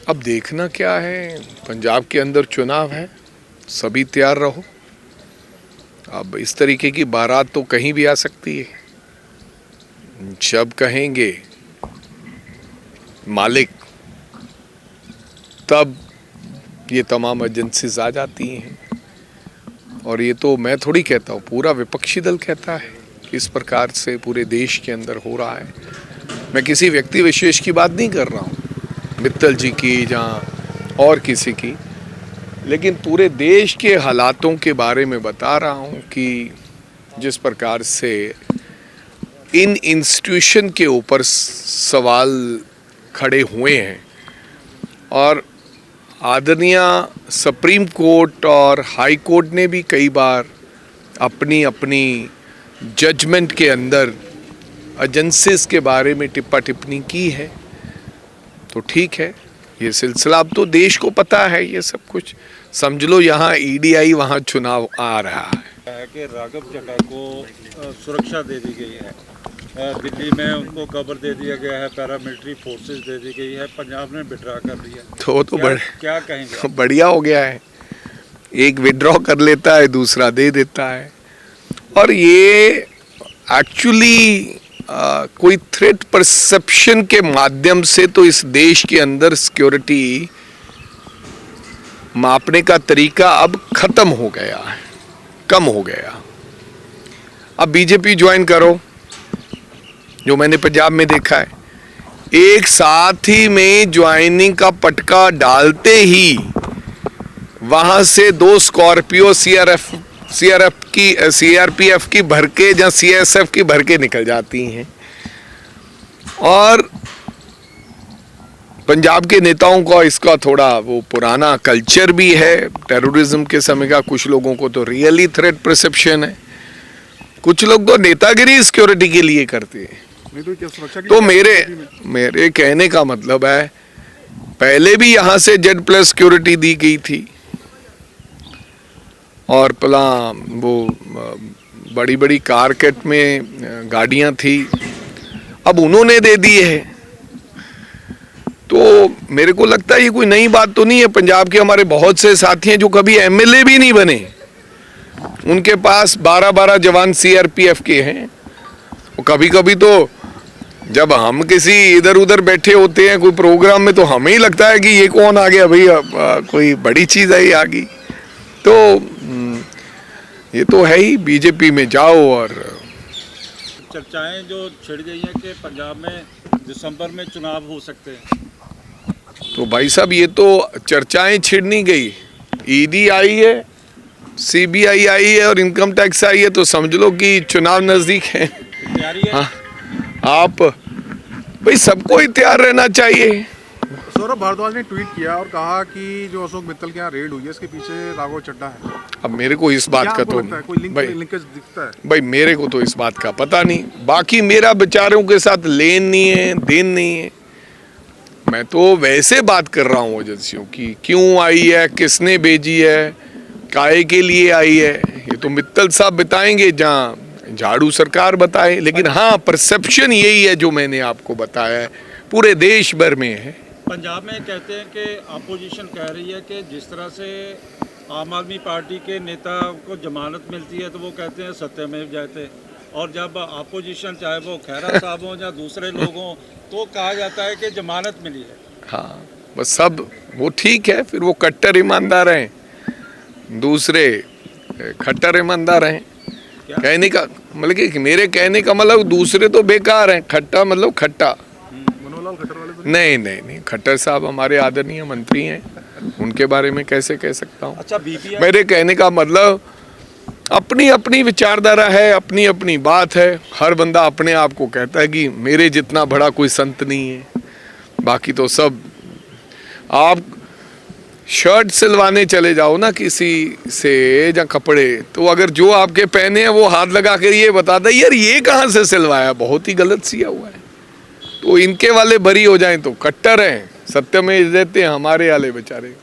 अब देखना क्या है, पंजाब के अंदर चुनाव है, सभी तैयार रहो। अब इस तरीके की बारात तो कहीं भी आ सकती है। जब कहेंगे मालिक तब ये तमाम एजेंसीज आ जाती हैं। और ये तो मैं थोड़ी कहता हूँ, पूरा विपक्षी दल कहता है कि इस प्रकार से पूरे देश के अंदर हो रहा है। मैं किसी व्यक्ति विशेष की बात नहीं कर रहा हूँ, मित्तल जी की जहाँ और किसी की, लेकिन पूरे देश के हालातों के बारे में बता रहा हूँ कि जिस प्रकार से इन इंस्टीट्यूशन के ऊपर सवाल खड़े हुए हैं और आदरणीय सुप्रीम कोर्ट और हाई कोर्ट ने भी कई बार अपनी अपनी जजमेंट के अंदर एजेंसीज के बारे में टिप्पा टिप्पणी की है। तो ठीक है, ये सिलसिला अब तो देश को पता है। ये सब कुछ समझ लो, यहाँ ईडीआई वहाँ चुनाव आ रहा है कि राघव चड्ढा को सुरक्षा दे दी गई है, दिल्ली में उनको कवर दे दिया गया है, पैरामिलिट्री फोर्सेस दे दी गई है, पंजाब ने विड्रॉ कर लिया। तो क्या कहेंगे? बढ़िया हो गया है, एक विड्रॉ कर लेता है, दूसरा दे देता है। और ये एक्चुअली कोई थ्रेट परसेप्शन के माध्यम से तो इस देश के अंदर सिक्योरिटी मापने का तरीका अब खत्म हो गया है, कम हो गया। अब बीजेपी ज्वाइन करो, जो मैंने पंजाब में देखा है, एक साथ ही में ज्वाइनिंग का पटका डालते ही वहां से 2 स्कॉर्पियो सीआरपीएफ की भर के या सीएसएफ की भर के निकल जाती हैं। और पंजाब के नेताओं का इसका थोड़ा वो पुराना कल्चर भी है, टेररिज्म के समय का। कुछ लोगों को तो रियली थ्रेट परसेप्शन है, कुछ लोग तो नेतागिरी सिक्योरिटी के लिए करते हैं। तो मेरे कहने का मतलब है, पहले भी यहां से Z+ सिक्योरिटी दी गई थी और पला वो बड़ी बड़ी कारकेट में गाड़ियां थी, अब उन्होंने दे दी है। तो मेरे को लगता है ये कोई नई बात तो नहीं है। पंजाब के हमारे बहुत से साथी हैं जो कभी एमएलए भी नहीं बने, उनके पास 12-12 जवान सीआरपीएफ के हैं। और कभी कभी तो जब हम किसी इधर उधर बैठे होते हैं कोई प्रोग्राम में, तो हमें ही लगता है कि ये कौन आ गया भाई, कोई बड़ी चीज है ये आ गई। तो ये तो है ही, बीजेपी में जाओ। और चर्चाएं जो छिड़ गई हैं कि पंजाब में दिसंबर में चुनाव हो सकते हैं, तो भाई साहब ये तो चर्चाएं छिड़ नहीं गई। ईडी आई है, सीबीआई आई है और इनकम टैक्स आई है, तो समझ लो कि चुनाव नजदीक है। तैयारी है? हाँ, आप भाई सबको ही तैयार रहना चाहिए। सौरभ भारद्वाज ने ट्वीट किया और कहा कि जो अशोक मित्तल के यहाँ रेड हुई है, इसके पीछे राघव चड्ढा है। अब मेरे को इस बात का तो लिंकेज दिखता है? भाई मेरे को तो इस बात का पता नहीं, बाकी मेरा बेचारों के साथ लेन नहीं है, देन नहीं है। मैं तो वैसे बात कर रहा हूँ एजेंसियों की, क्यों आई है, किसने भेजी है, काहे के लिए आई है, ये तो मित्तल साहब बताएंगे, जहाँ झाड़ू सरकार बताए। लेकिन हाँ, परसेप्शन यही है जो मैंने आपको बताया है, पूरे देश भर में है। पंजाब में कहते हैं कि अपोजिशन कह रही है कि जिस तरह से आम आदमी पार्टी के नेता को जमानत मिलती है तो वो कहते हैं सत्यमेव जयते, और जब अपोजिशन चाहे वो खैरा साहब हों या दूसरे लोग हों तो कहा जाता है कि जमानत मिली है। हाँ, बस सब वो ठीक है, फिर वो कट्टर ईमानदार हैं, दूसरे खट्टर ईमानदार हैं। कहने का मतलब कि मेरे कहने का मतलब दूसरे तो बेकार हैं, खट्टा मतलब खट्टा। नहीं, खट्टर साहब हमारे आदरणीय मंत्री हैं, उनके बारे में कैसे कह सकता हूँ। अच्छा, बीपीआई मेरे कहने का मतलब अपनी अपनी विचारधारा है, अपनी अपनी बात है। हर बंदा अपने आप को कहता है कि मेरे जितना बड़ा कोई संत नहीं है। बाकी तो सब, आप शर्ट सिलवाने चले जाओ ना किसी से या कपड़े, तो अगर जो आपके पहने हैं वो हाथ लगा कर ये बताता है यार ये कहाँ से सिलवाया, बहुत ही गलत सिया हुआ है। तो इनके वाले बरी हो जाएं तो कट्टर हैं, सत्य में देते हैं, हमारे वाले बेचारे